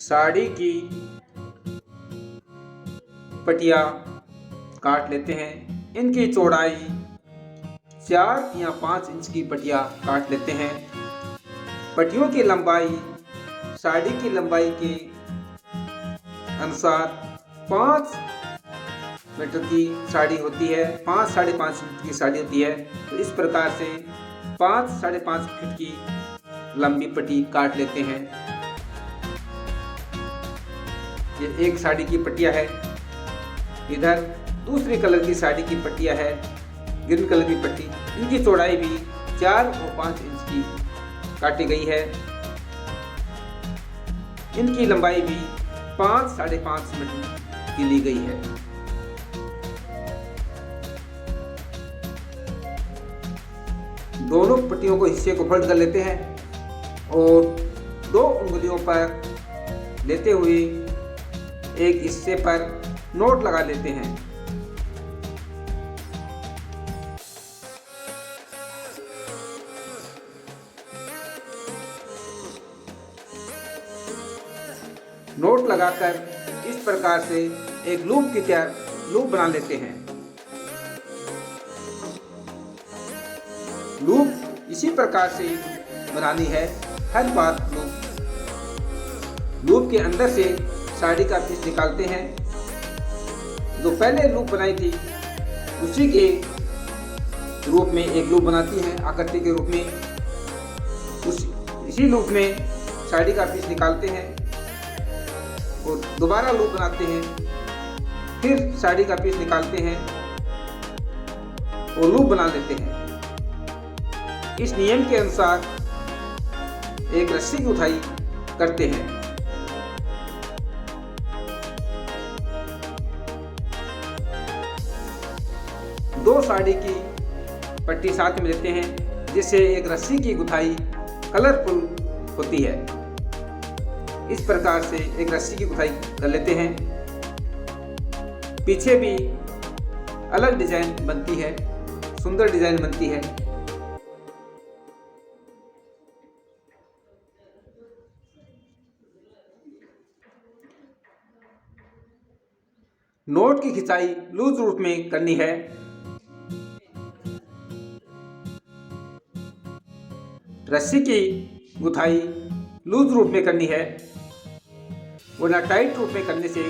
साड़ी की पटिया काट लेते हैं। इनकी चौड़ाई 4 या 5 इंच की पटिया काट लेते हैं। पटियों की लंबाई साड़ी की लंबाई के अनुसार 5 मीटर की साड़ी होती है, 5 साढ़े 5 इंच की साड़ी होती है। तो इस प्रकार से 5 साढ़े 5 फीट की लंबी पट्टी काट लेते हैं। ये एक साड़ी की पट्टिया है। इधर दूसरी कलर की साड़ी की पट्टिया है, ग्रीन कलर की पट्टी। इनकी चौड़ाई भी 4 और 5 इंच की काटी गई है। इनकी लंबाई भी 5 साढ़े 5 मीटर की ली गई है। दोनों पट्टियों को हिस्से को फोल्ड कर लेते हैं और 2 उंगलियों पर लेते हुए एक हिस्से पर नोट लगा लेते हैं। नोट लगाकर इस प्रकार से एक लूप बना लेते हैं। लूप इसी प्रकार से बनानी है हर बार। लूप के अंदर से साड़ी का पीस निकालते हैं। जो पहले लूप बनाई थी उसी के रूप में एक लूप बनाती है आकृति के रूप में। इसी लूप में साड़ी का पीस निकालते हैं और दोबारा लूप बनाते हैं। फिर साड़ी का पीस निकालते हैं और लूप बना लेते हैं। इस नियम के अनुसार एक रस्सी की उठाई करते हैं। दो साड़ी की पट्टी साथ में लेते हैं जिससे एक रस्सी की गुथाई कलरफुल होती है। इस प्रकार से एक रस्सी की गुथाई कर लेते हैं। पीछे भी अलग डिजाइन बनती है, सुंदर डिजाइन बनती है। नोट की खिंचाई लूज रूप में करनी है। रस्सी की गुथाई लूज रूप में करनी है वरना टाइट रूप में करने से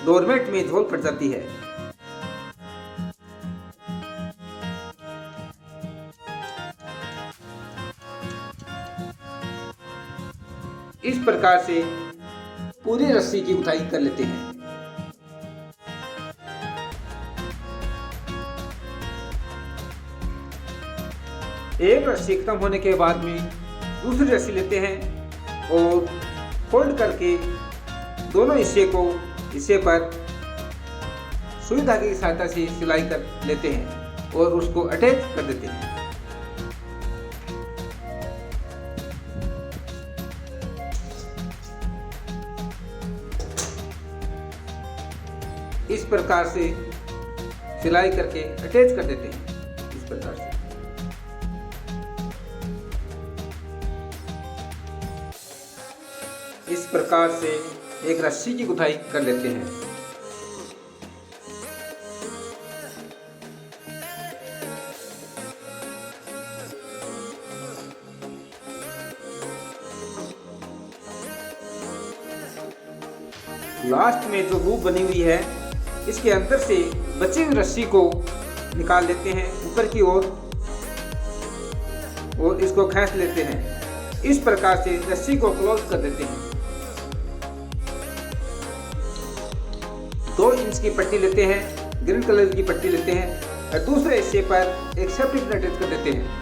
डोरमेट में झोल पड़ जाती है। इस प्रकार से पूरी रस्सी की गुथाई कर लेते हैं। एक रस्सी खत्म होने के बाद में दूसरी रस्सी लेते हैं और फोल्ड करके दोनों हिस्से पर सुई धागे की सहायता से सिलाई कर लेते हैं और उसको अटैच कर देते हैं। इस प्रकार से सिलाई करके अटैच कर देते हैं। इस प्रकार से एक रस्सी की गुथाई कर लेते हैं। लास्ट में जो लूप बनी हुई है इसके अंदर से बची हुई रस्सी को निकाल लेते हैं ऊपर की ओर और इसको खींच लेते हैं। इस प्रकार से रस्सी को क्लोज कर देते हैं। 2 इंच की पट्टी लेते हैं, ग्रीन कलर की पट्टी लेते हैं और दूसरे हिस्से पर एक सेफ्टी पिन अटैच कर देते हैं।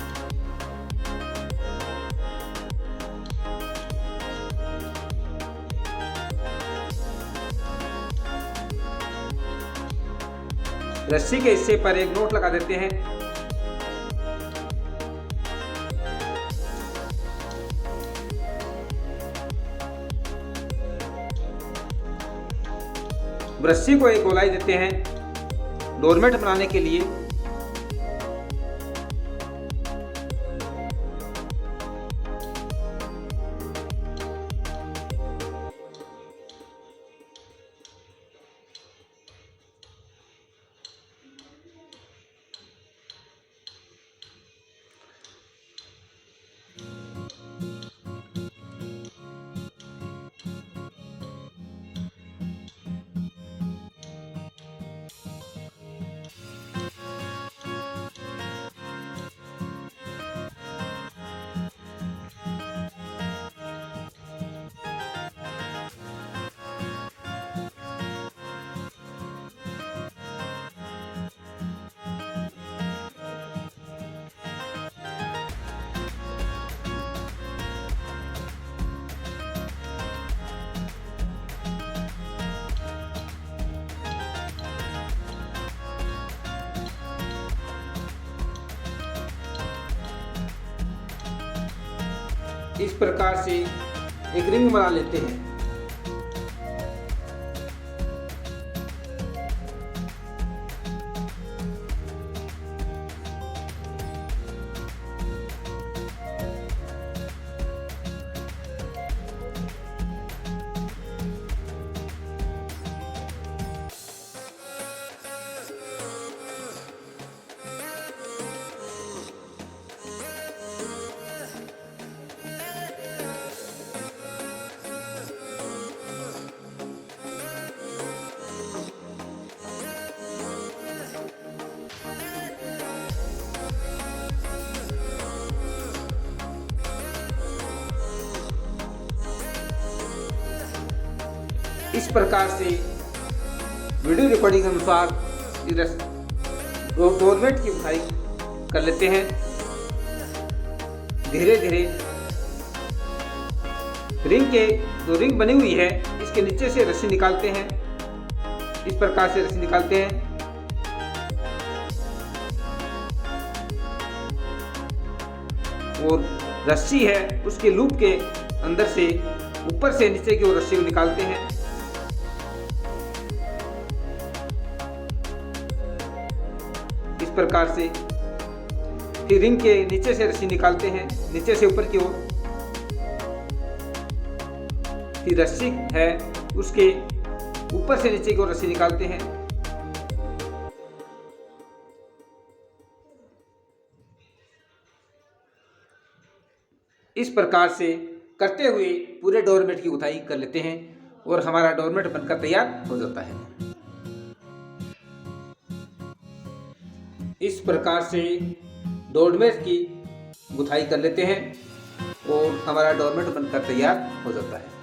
रस्सी के हिस्से पर एक नोट लगा देते हैं। रस्सी को एक गोलाई देते हैं डोरमेट बनाने के लिए। इस प्रकार से एक रिंग बना लेते हैं। इस प्रकार से वीडियो रिकॉर्डिंग के अनुसार डोरमेट की गुथाई कर लेते हैं। धीरे धीरे रिंग के जो रिंग बनी हुई है इसके नीचे से रस्सी निकालते हैं। इस प्रकार से रस्सी निकालते हैं और रस्सी है उसके लूप के अंदर से ऊपर से नीचे की ओर रस्सी को निकालते हैं। इस प्रकार से फिर रिंग के नीचे से रस्सी निकालते हैं, नीचे से ऊपर की ओर। फिर रस्सी है उसके ऊपर से नीचे की ओर रस्सी निकालते हैं। इस प्रकार से करते हुए पूरे डोरमेट की गुथाई कर लेते हैं और हमारा डोरमेट बनकर तैयार हो जाता है। इस प्रकार से डोरमेट की गुथाई कर लेते हैं और हमारा डोरमेट बनकर तैयार हो जाता है।